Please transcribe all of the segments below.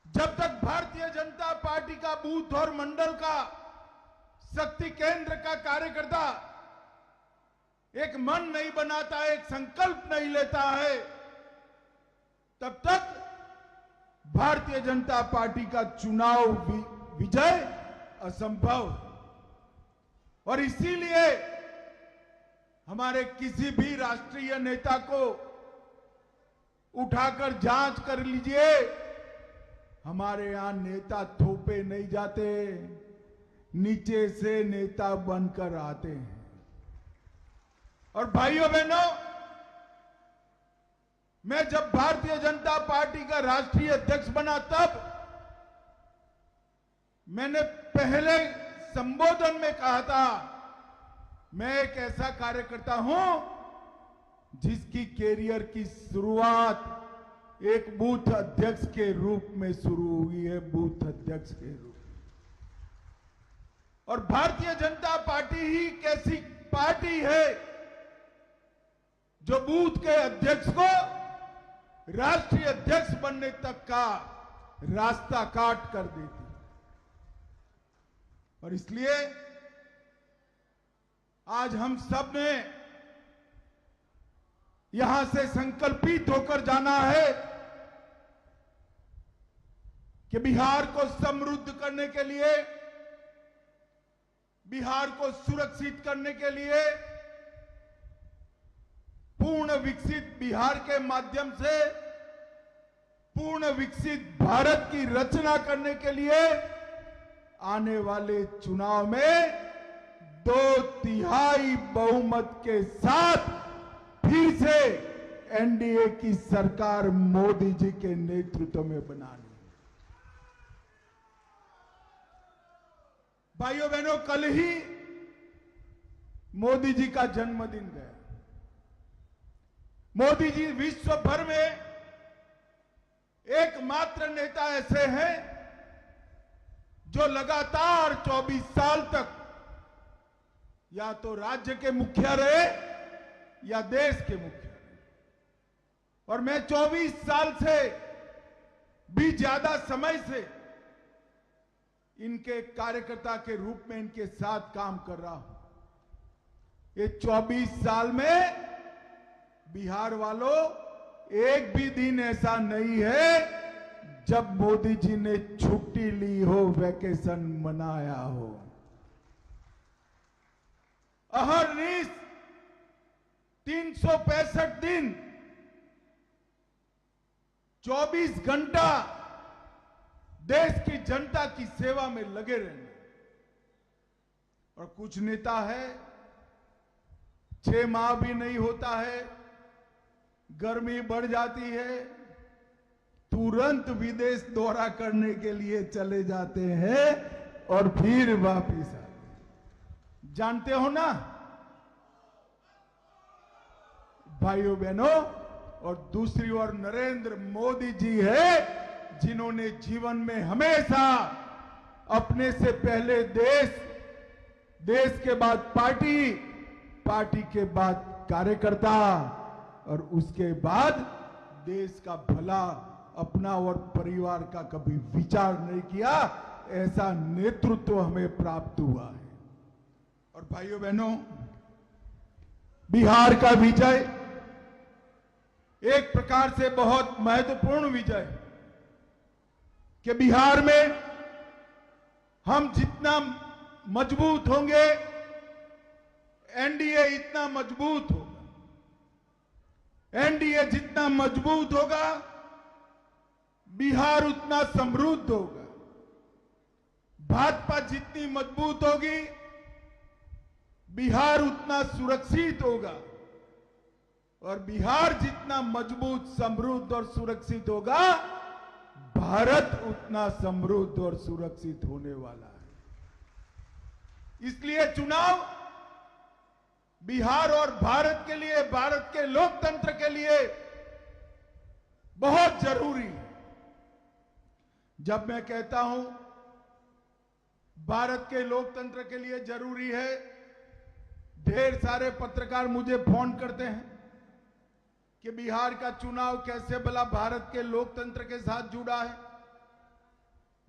जब तक भारतीय जनता पार्टी का बूथ और मंडल का शक्ति केंद्र का कार्यकर्ता एक मन नहीं बनाता, एक संकल्प नहीं लेता है, तब तक भारतीय जनता पार्टी का चुनाव विजय असंभव। और इसीलिए हमारे किसी भी राष्ट्रीय नेता को उठाकर जांच कर लीजिए, हमारे यहां नेता थोपे नहीं जाते, नीचे से नेता बनकर आते हैं। और भाइयों बहनों, मैं जब भारतीय जनता पार्टी का राष्ट्रीय अध्यक्ष बना तब मैंने पहले संबोधन में कहा था, मैं एक ऐसा कार्यकर्ता हूं जिसकी कैरियर की शुरुआत एक बूथ अध्यक्ष के रूप में शुरू हुई है, बूथ अध्यक्ष के रूप में। और भारतीय जनता पार्टी ही कैसी पार्टी है जो बूथ के अध्यक्ष को राष्ट्रीय अध्यक्ष बनने तक का रास्ता काट कर देती। और इसलिए आज हम सब ने यहां से संकल्पित होकर जाना है कि बिहार को समृद्ध करने के लिए, बिहार को सुरक्षित करने के लिए, पूर्ण विकसित बिहार के माध्यम से पूर्ण विकसित भारत की रचना करने के लिए आने वाले चुनाव में 2/3 बहुमत के साथ फिर से एनडीए की सरकार मोदी जी के नेतृत्व में बनानी। भाइयों बहनों, कल ही मोदी जी का जन्मदिन गया। मोदी जी विश्व भर में एकमात्र नेता ऐसे हैं जो लगातार 24 साल तक या तो राज्य के मुखिया रहे या देश के मुखिया रहे। और मैं 24 साल से भी ज्यादा समय से इनके कार्यकर्ता के रूप में इनके साथ काम कर रहा हूं। ये 24 साल में बिहार वालों, एक भी दिन ऐसा नहीं है जब मोदी जी ने छुट्टी ली हो, वैकेशन मनाया हो। अहर्निश 365 दिन 24 घंटा देश की जनता की सेवा में लगे रहने। और कुछ नेता है 6 माह भी नहीं होता है, गर्मी बढ़ जाती है, तुरंत विदेश दौरा करने के लिए चले जाते हैं और फिर वापिस आते। जानते हो ना भाइयों बहनों। और दूसरी ओर नरेंद्र मोदी जी है जिन्होंने जीवन में हमेशा अपने से पहले देश, देश के बाद पार्टी, पार्टी के बाद कार्यकर्ता और उसके बाद देश का भला, अपना और परिवार का कभी विचार नहीं किया। ऐसा नेतृत्व हमें प्राप्त हुआ है। और भाइयों बहनों, बिहार का विजय एक प्रकार से बहुत महत्वपूर्ण विजय कि बिहार में हम जितना मजबूत होंगे, एनडीए इतना मजबूत होगा। एनडीए जितना मजबूत होगा, बिहार उतना समृद्ध होगा। भाजपा जितनी मजबूत होगी, बिहार उतना सुरक्षित होगा। और बिहार जितना मजबूत, समृद्ध और सुरक्षित होगा, भारत उतना समृद्ध और सुरक्षित होने वाला है। इसलिए चुनाव बिहार और भारत के लिए, भारत के लोकतंत्र के लिए बहुत जरूरी है। जब मैं कहता हूं भारत के लोकतंत्र के लिए जरूरी है, ढेर सारे पत्रकार मुझे फोन करते हैं कि बिहार का चुनाव कैसे भला भारत के लोकतंत्र के साथ जुड़ा है।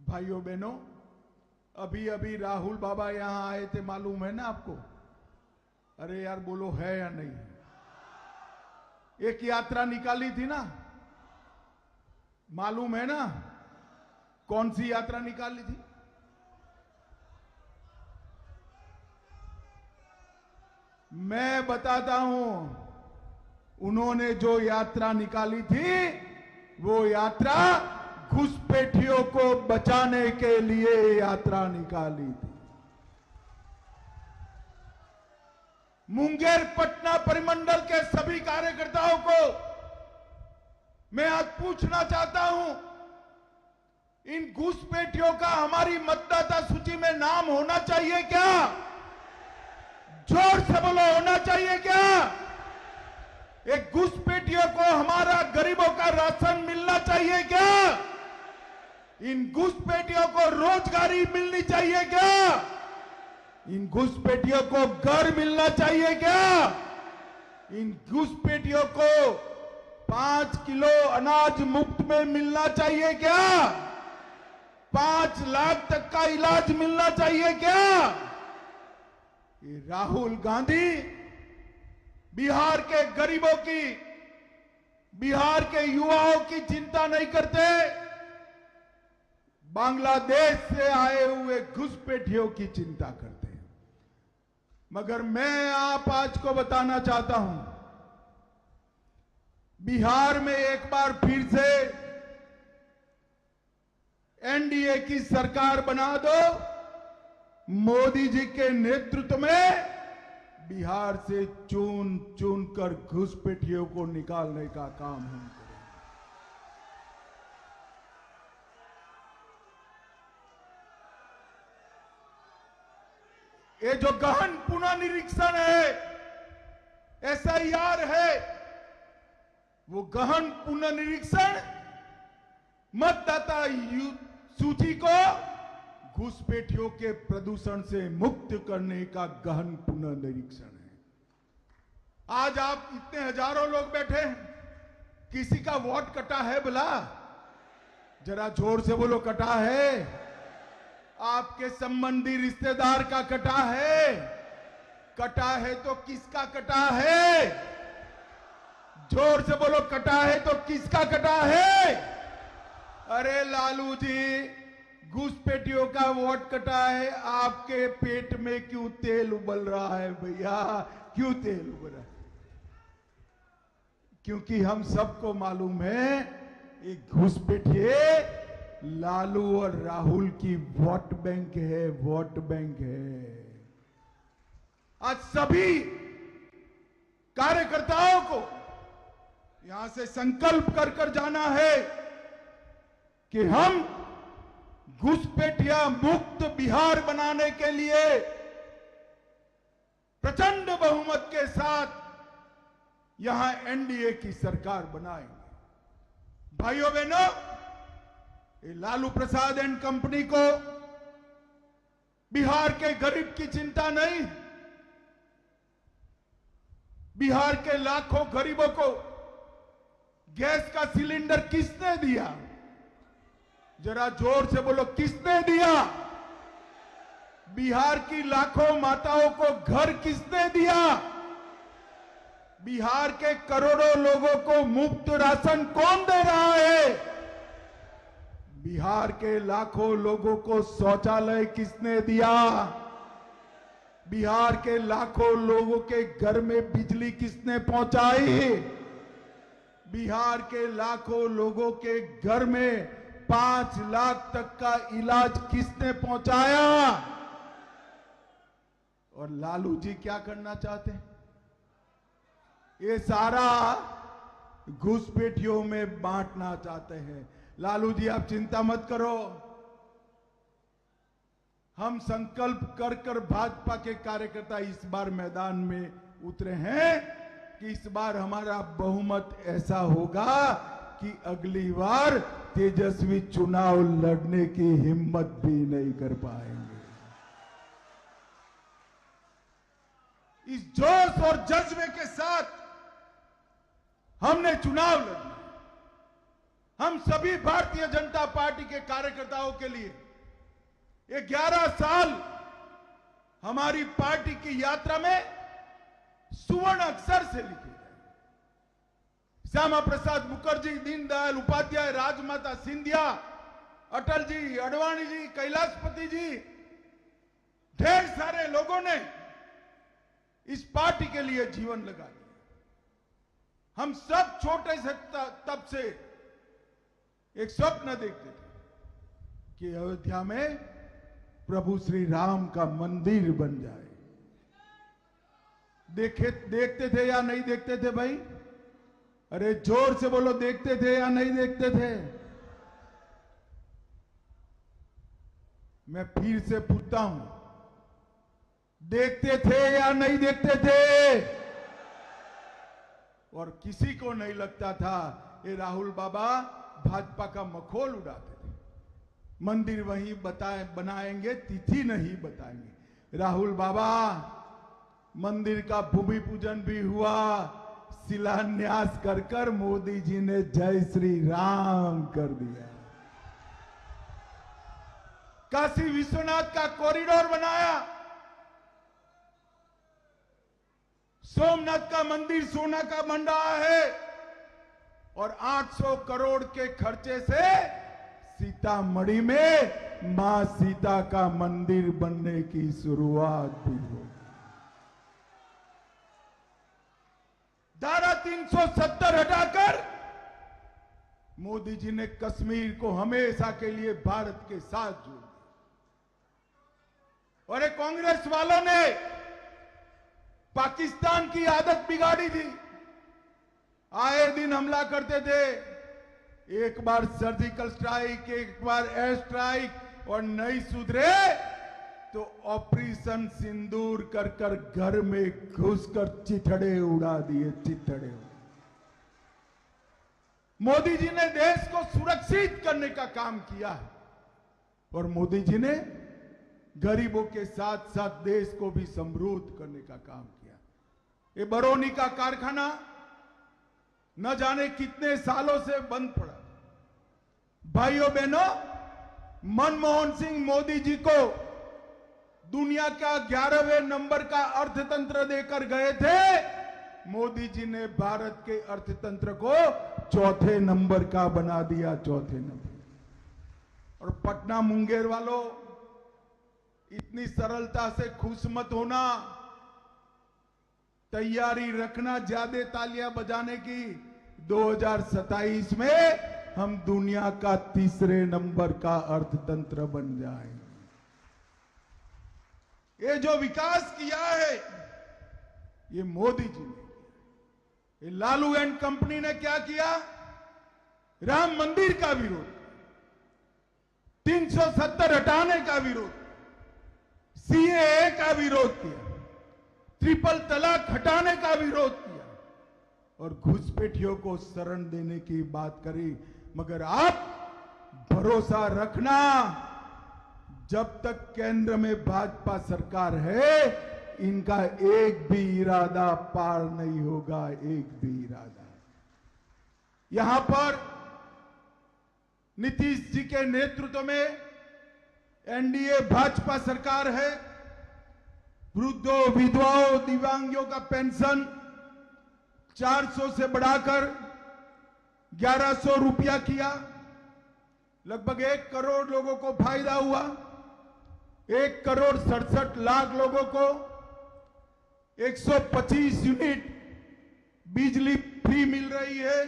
भाइयों बहनों, अभी अभी राहुल बाबा यहां आए थे, मालूम है ना आपको? अरे यार बोलो, है या नहीं? एक यात्रा निकाली थी ना, मालूम है ना? कौन सी यात्रा निकाली थी? मैं बताता हूं, उन्होंने जो यात्रा निकाली थी वो यात्रा घुसपैठियों को बचाने के लिए यात्रा निकाली थी। मुंगेर पटना परिमंडल के सभी कार्यकर्ताओं को मैं आज पूछना चाहता हूं, इन घुसपैठियों का हमारी मतदाता सूची में नाम होना चाहिए क्या? जोर से बोलो, होना चाहिए क्या? एक घुसपैठियों को हमारा गरीबों का राशन मिलना चाहिए क्या? इन घुसपैठियों को रोजगारी मिलनी चाहिए क्या? इन घुसपैठियों को घर मिलना चाहिए क्या? इन घुसपैठियों को 5 किलो अनाज मुफ्त में मिलना चाहिए क्या? 5 लाख तक का इलाज मिलना चाहिए क्या? ये राहुल गांधी बिहार के गरीबों की, बिहार के युवाओं की चिंता नहीं करते, बांग्लादेश से आए हुए घुसपैठियों की चिंता करते हैं। मगर मैं आप आज को बताना चाहता हूं, बिहार में एक बार फिर से एनडीए की सरकार बना दो, मोदी जी के नेतृत्व में बिहार से चुन चुन कर घुसपैठियों को निकालने का काम हम करेंगे। ये जो गहन पुनर्निरीक्षण है, एसआईआर है, वो गहन पुनर्निरीक्षण मतदाता सूची को घुसपैठियों के प्रदूषण से मुक्त करने का गहन पुनर्निरीक्षण है। आज आप इतने हजारों लोग बैठे हैं, किसी का वोट कटा है बोला? जरा जोर से बोलो, कटा है? आपके संबंधी रिश्तेदार का कटा है? कटा है तो किसका कटा है? जोर से बोलो, कटा है तो किसका कटा है? अरे लालू जी, घुसपैठियों का वोट कटा है, आपके पेट में क्यों तेल उबल रहा है भैया? क्यों तेल उबल रहा है? क्योंकि हम सबको मालूम है, एक घुसपैठिए लालू और राहुल की वोट बैंक है, वोट बैंक है। आज सभी कार्यकर्ताओं को यहां से संकल्प कर कर जाना है कि हम घुसपैठिया मुक्त बिहार बनाने के लिए प्रचंड बहुमत के साथ यहां एनडीए की सरकार बनाएंगे। भाइयों बहनों, ये लालू प्रसाद एंड कंपनी को बिहार के गरीब की चिंता नहीं, बिहार के लाखों गरीबों को गैस का सिलेंडर किसने दिया? जरा जोर से बोलो, किसने दिया? बिहार की लाखों माताओं को घर किसने दिया? बिहार के करोड़ों लोगों को मुफ्त राशन कौन दे रहा है? बिहार के लाखों लोगों को शौचालय किसने दिया? बिहार के लाखों लोगों के घर में बिजली किसने पहुंचाई? बिहार के लाखों लोगों के घर में 5 लाख तक का इलाज किसने पहुंचाया? और लालू जी क्या करना चाहते हैं? ये सारा घुसपैठियों में बांटना चाहते हैं। लालू जी आप चिंता मत करो, हम संकल्प कर कर भाजपा के कार्यकर्ता इस बार मैदान में उतरे हैं कि इस बार हमारा बहुमत ऐसा होगा कि अगली बार तेजस्वी चुनाव लड़ने की हिम्मत भी नहीं कर पाएंगे। इस जोश और जज्बे के साथ हमने चुनाव लड़ना। हम सभी भारतीय जनता पार्टी के कार्यकर्ताओं के लिए ये 11 साल हमारी पार्टी की यात्रा में सुवर्ण अक्षर से लिखे गए। श्यामा प्रसाद मुखर्जी, दीनदयाल उपाध्याय, राजमाता सिंधिया, अटल जी, अडवाणी जी, कैलाशपति जी, ढेर सारे लोगों ने इस पार्टी के लिए जीवन लगा दिया। हम सब छोटे से तब से एक स्वप्न देखते थे कि अयोध्या में प्रभु श्री राम का मंदिर बन जाए। देखते थे या नहीं देखते थे भाई? अरे जोर से बोलो, देखते थे या नहीं देखते थे? मैं फिर से पूछता हूं, देखते थे या नहीं देखते थे? और किसी को नहीं लगता था ये राहुल बाबा भाजपा का मखौल उड़ाते थे। मंदिर वहीं बनाएंगे, तिथि नहीं बताएंगे। राहुल बाबा, मंदिर का भूमि पूजन भी हुआ, शिलान्यास कर कर मोदी जी ने जय श्री राम कर दिया। काशी विश्वनाथ का कॉरिडोर बनाया, सोमनाथ का मंदिर सोना का बन रहा है और 800 करोड़ के खर्चे से सीतामढ़ी में मां सीता का मंदिर बनने की शुरुआत भी होगी। धारा 370 हटाकर मोदी जी ने कश्मीर को हमेशा के लिए भारत के साथ जोड़ दिया। और एक कांग्रेस वालों ने पाकिस्तान की आदत बिगाड़ी थी। आए दिन हमला करते थे, एक बार सर्जिकल स्ट्राइक, एक बार एयर स्ट्राइक, और नहीं सुधरे तो ऑपरेशन सिंदूर कर कर घर में घुसकर चिथड़े उड़ा दिए, चिथड़े। मोदी जी ने देश को सुरक्षित करने का काम किया है और मोदी जी ने गरीबों के साथ साथ देश को भी समृद्ध करने का काम किया। ये बरौनी का कारखाना न जाने कितने सालों से बंद पड़ा। भाइयों बहनों, मनमोहन सिंह मोदी जी को दुनिया का 11वें नंबर का अर्थतंत्र देकर गए थे। मोदी जी ने भारत के अर्थतंत्र को 4थे नंबर का बना दिया, 4थे नंबर। और पटना मुंगेर वालों, इतनी सरलता से खुश मत होना, तैयारी रखना ज्यादा तालियां बजाने की। 2027 में हम दुनिया का 3रे नंबर का अर्थतंत्र बन जाएंगे। ये जो विकास किया है ये मोदी जी ने, ये लालू एंड कंपनी ने क्या किया? राम मंदिर का विरोध, 370 हटाने का विरोध, सीएए का विरोध किया, ट्रिपल तलाक हटाने का विरोध किया और घुसपैठियों को शरण देने की बात करी। मगर आप भरोसा रखना, जब तक केंद्र में भाजपा सरकार है, इनका एक भी इरादा पार नहीं होगा, एक भी इरादा। यहां पर नीतीश जी के नेतृत्व में एनडीए भाजपा सरकार है। वृद्धों, विधवाओं, दिव्यांगों का पेंशन 400 से बढ़ाकर 1100 रुपया किया। लगभग 1 करोड़ लोगों को फायदा हुआ। 1 करोड़ 67 लाख लोगों को 125 यूनिट बिजली फ्री मिल रही है।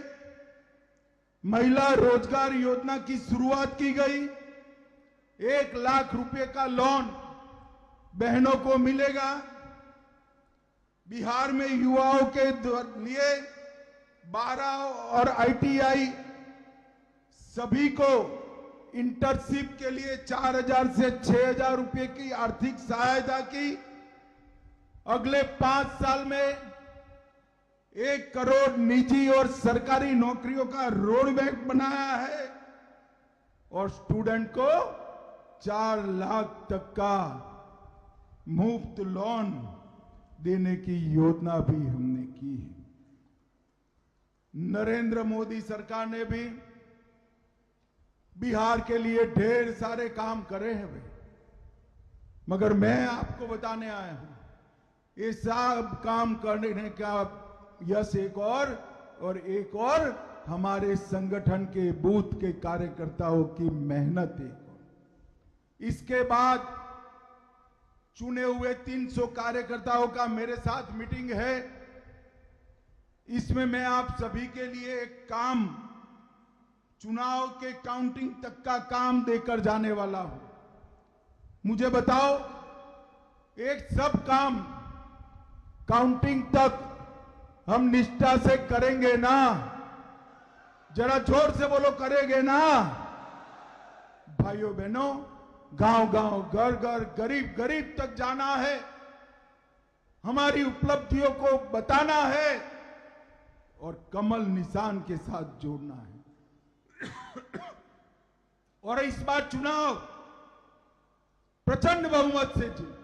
महिला रोजगार योजना की शुरुआत की गई। 1 लाख रुपए का लोन बहनों को मिलेगा। बिहार में युवाओं के लिए 12 और आईटीआई सभी को इंटर्नशिप के लिए 4000 से 6000 रुपए की आर्थिक सहायता की। अगले 5 साल में 1 करोड़ निजी और सरकारी नौकरियों का रोड मैप बनाया है और स्टूडेंट को 4 लाख तक का मुफ्त लोन देने की योजना भी हमने की है। नरेंद्र मोदी सरकार ने भी बिहार के लिए ढेर सारे काम करे हैं वे, मगर मैं आपको बताने आया हूं ये सब काम करने का यश एक और एक और हमारे संगठन के बूथ के कार्यकर्ताओं की मेहनत एक और। इसके बाद चुने हुए 300 कार्यकर्ताओं का मेरे साथ मीटिंग है। इसमें मैं आप सभी के लिए एक काम, चुनाव के काउंटिंग तक का काम देकर जाने वाला हूं। मुझे बताओ, एक सब काम काउंटिंग तक हम निष्ठा से करेंगे ना? जरा जोर से बोलो, करेंगे ना? भाइयों बहनों, गांव गांव, घर घर, गरीब गरीब तक जाना है, हमारी उपलब्धियों को बताना है और कमल निशान के साथ जोड़ना है। और इस बार चुनाव प्रचंड बहुमत से जीत,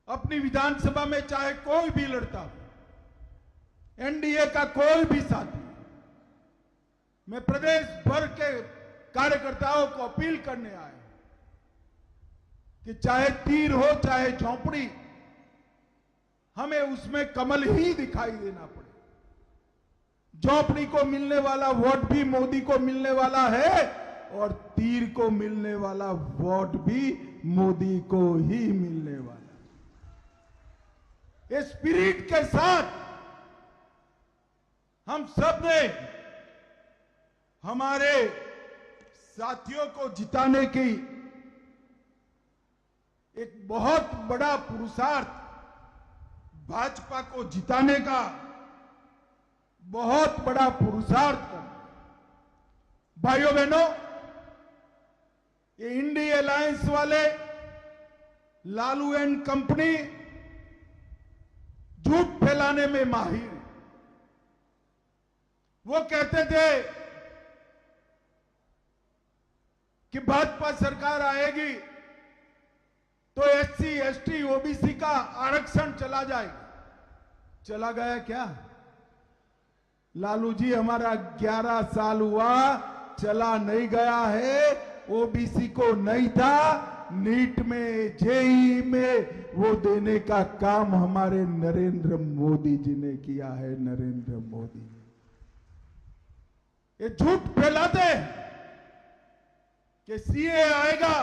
अपनी विधानसभा में चाहे कोई भी लड़ता हो, एनडीए का कोई भी साथी, मैं प्रदेश भर के कार्यकर्ताओं को अपील करने आया कि चाहे तीर हो चाहे झोंपड़ी, हमें उसमें कमल ही दिखाई देना पड़े। झोंपड़ी को मिलने वाला वोट भी मोदी को मिलने वाला है और तीर को मिलने वाला वोट भी मोदी को ही मिलने वाला है। इस स्पिरिट के साथ हम सब ने हमारे साथियों को जिताने की एक बहुत बड़ा पुरुषार्थ, भाजपा को जिताने का बहुत बड़ा पुरुषार्थ कर। भाइयों बहनों, ये इंडी अलायंस वाले लालू एंड कंपनी झूठ फैलाने में माहिर है। वो कहते थे कि भाजपा सरकार आएगी तो एससी, एसटी, ओबीसी का आरक्षण चला जाएगा। चला गया क्या? लालू जी, हमारा 11 साल हुआ, चला नहीं गया है। ओबीसी को नहीं था, नीट में, जेईई में वो देने का काम हमारे नरेंद्र मोदी जी ने किया है। नरेंद्र मोदी ये झूठ फैलाते हैं कि सीए आएगा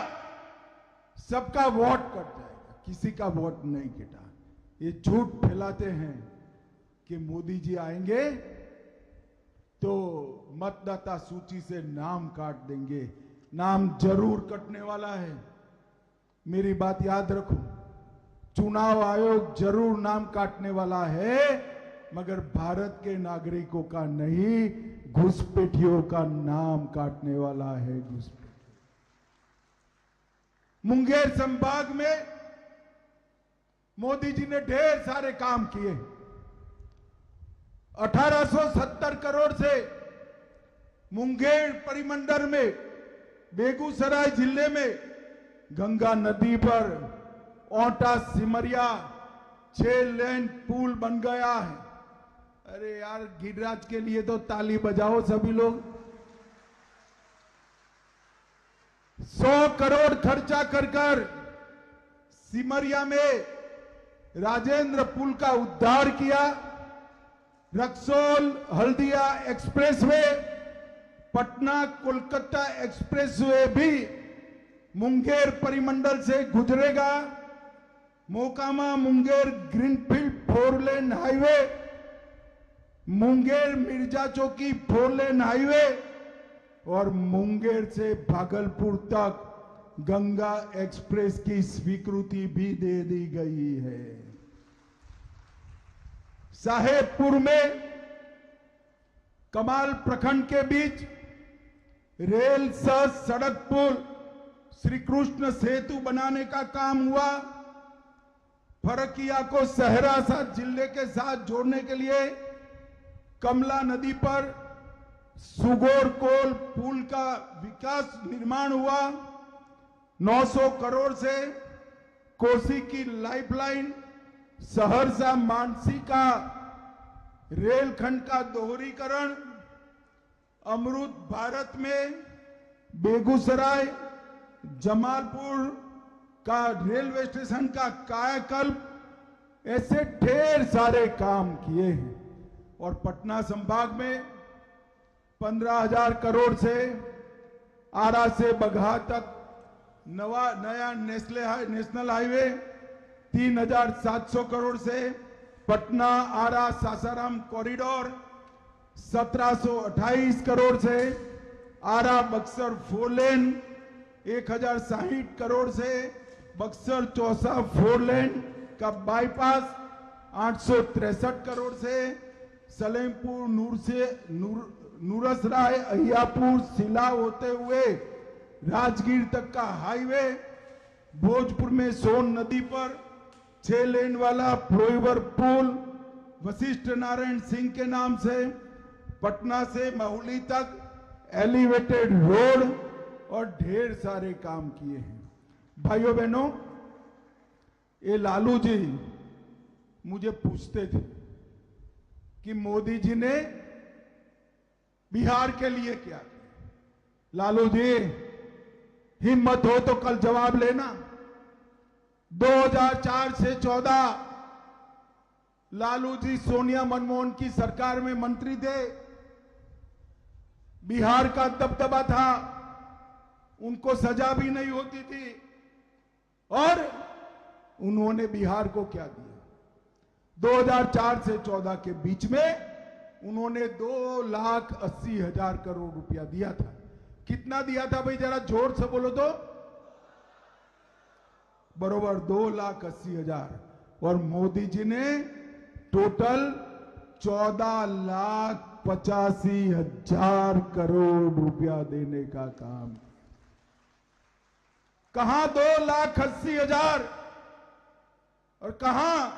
सबका वोट कट जाएगा, किसी का वोट नहीं कटा। ये झूठ फैलाते हैं कि मोदी जी आएंगे तो मतदाता सूची से नाम काट देंगे। नाम जरूर कटने वाला है, मेरी बात याद रखो। चुनाव आयोग जरूर नाम काटने वाला है, मगर भारत के नागरिकों का नहीं, घुसपैठियों का नाम काटने वाला है। घुसपैठ मुंगेर संभाग में मोदी जी ने ढेर सारे काम किए। 1870 करोड़ से मुंगेर परिमंडल में, बेगूसराय जिले में गंगा नदी पर ओटा सिमरिया 6 लेन पुल बन गया है। अरे यार, गिरिराज के लिए तो ताली बजाओ सभी लोग। 100 करोड़ खर्चा कर सिमरिया में राजेंद्र पुल का उद्धार किया। रक्सौल हल्दिया एक्सप्रेसवे, पटना कोलकाता एक्सप्रेसवे भी मुंगेर परिमंडल से गुजरेगा। Mokama Munger greenfield 4 lane highway, Munger Mirza Chowki 4 lane highway और मुंगेर से भागलपुर तक गंगा एक्सप्रेस की स्वीकृति भी दे दी गई है। साहेबपुर में कमाल प्रखंड के बीच रेल सह सड़क पुल श्री कृष्ण सेतु बनाने का काम हुआ। फरकिया को सहरसा जिले के साथ जोड़ने के लिए कमला नदी पर सुगोर कोल पुल का विकास निर्माण हुआ। 900 करोड़ से कोसी की लाइफलाइन, सहरसा मानसी का रेलखंड का दोहरीकरण, अमृत भारत में बेगूसराय जमालपुर का रेलवे स्टेशन का कायाकल्प, ऐसे ढेर सारे काम किए हैं। और पटना संभाग में 15,000 करोड़ से आरा से बगहा तक नया नेशनल हाईवे 3,700 करोड़ से, पटना आरा सासाराम कॉरिडोर 1728 करोड़ से, आरा बक्सर 4 लेन 1,060 करोड़ से, बक्सर चौसा 4 लेन का बाईपास 863 करोड़ से, सलेमपुर नूरसराय अहियापुर सिला होते हुए राजगीर तक का हाईवे, भोजपुर में सोन नदी पर 6 लेन वाला फ्लाईओवर पुल वशिष्ठ नारायण सिंह के नाम से, पटना से माहुली तक एलिवेटेड रोड और ढेर सारे काम किए हैं। भाइयों बहनों, ये लालू जी मुझे पूछते थे कि मोदी जी ने बिहार के लिए क्या किया। लालू जी, हिम्मत हो तो कल जवाब लेना। 2004 से 14 लालू जी सोनिया मनमोहन की सरकार में मंत्री थे। बिहार का दबदबा था, उनको सजा भी नहीं होती थी। और उन्होंने बिहार को क्या दिया? 2004 से 14 के बीच में उन्होंने 2,80,000 करोड़ रुपया दिया था। कितना दिया था भाई, जरा जोर से बोलो तो। बरोबर 2,80,000। और मोदी जी ने टोटल 14,85,000 करोड़ रुपया देने का काम। कहां 2,80,000 और कहां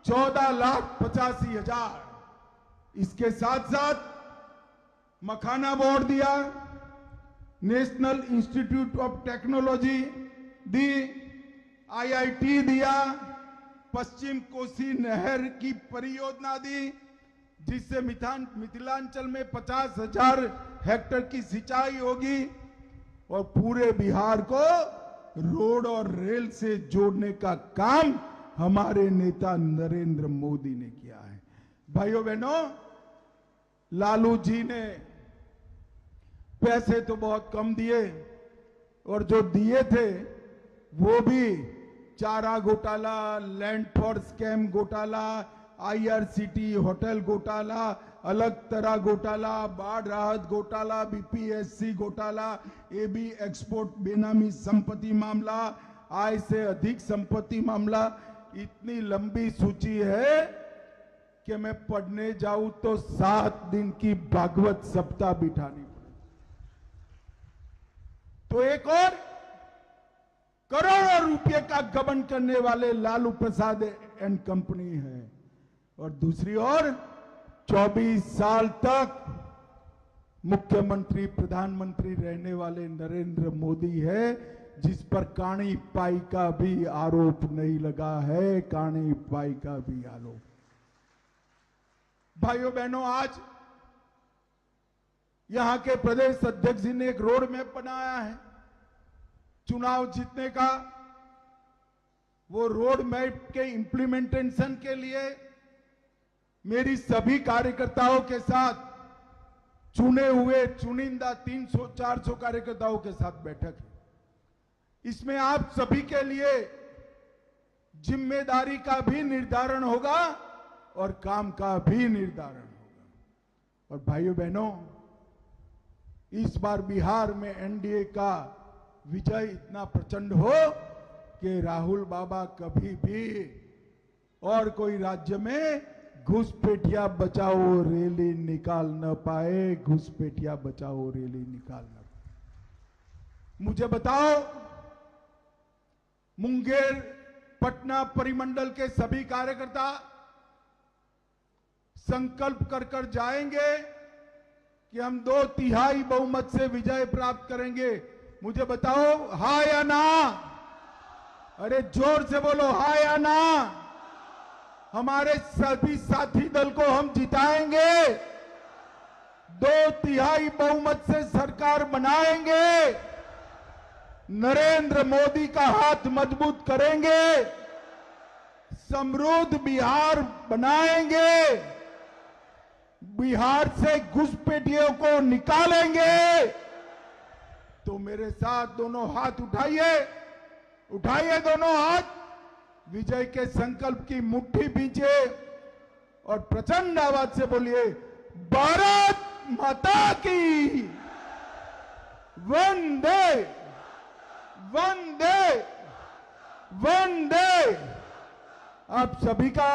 14,85,000। इसके साथ साथ मखाना बोर्ड दिया, national institute of technology the, IIT दिया, पश्चिम कोसी नहर की परियोजना दी, जिससे मिथिलांचल में 50,000 हेक्टेयर की सिंचाई होगी और पूरे बिहार को रोड और रेल से जोड़ने का काम हमारे नेता नरेंद्र मोदी ने किया है। भाइयों बहनों, लालू जी ने पैसे तो बहुत कम दिए और जो दिए थे वो भी चारा घोटाला, लैंड फॉर स्कैम घोटाला, IRCT होटल घोटाला, अलग तरह घोटाला, बाढ़ राहत घोटाला, BPSC घोटाला, AB एक्सपोर्ट बेनामी संपत्ति मामला, आय से अधिक संपत्ति मामला। इतनी लंबी सूची है कि मैं पढ़ने जाऊं तो 7 दिन की भागवत सप्ताह बिठानी पड़े। तो एक और करोड़ों रुपए का गबन करने वाले लालू प्रसाद एंड कंपनी है, और दूसरी ओर 24 साल तक मुख्यमंत्री प्रधानमंत्री रहने वाले नरेंद्र मोदी है, जिस पर काणी पाई का भी आरोप नहीं लगा है। काणी पाई का भी आरोप। भाइयों बहनों, आज यहां के प्रदेश अध्यक्ष जी ने एक रोड मैप बनाया है चुनाव जीतने का। वो रोड मैप के इंप्लीमेंटेशन के लिए मेरी सभी कार्यकर्ताओं के साथ, चुने हुए चुनिंदा 300-400 कार्यकर्ताओं के साथ बैठक है। इसमें आप सभी के लिए जिम्मेदारी का भी निर्धारण होगा और काम का भी निर्धारण होगा। और भाइयों बहनों, इस बार बिहार में NDA का विजय इतना प्रचंड हो कि राहुल बाबा कभी भी और कोई राज्य में घुसपैठिया बचाओ रैली निकाल न पाए। घुसपैठिया बचाओ रैली निकाल न पाए। मुझे बताओ, मुंगेर पटना परिमंडल के सभी कार्यकर्ता संकल्प कर जाएंगे कि हम 2/3 बहुमत से विजय प्राप्त करेंगे। मुझे बताओ, हाँ या ना? अरे जोर से बोलो, हाँ या ना? हमारे सभी साथी दल को हम जिताएंगे। 2/3 बहुमत से सरकार बनाएंगे, नरेंद्र मोदी का हाथ मजबूत करेंगे, समृद्ध बिहार बनाएंगे, बिहार से घुसपैठियों को निकालेंगे। तो मेरे साथ दोनों हाथ उठाइए, उठाइए दोनों हाथ, विजय के संकल्प की मुट्ठी भींचे और प्रचंड आवाज से बोलिए, भारत माता की वंदे वंदे वंदे। आप सभी का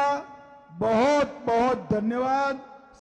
बहुत बहुत धन्यवाद।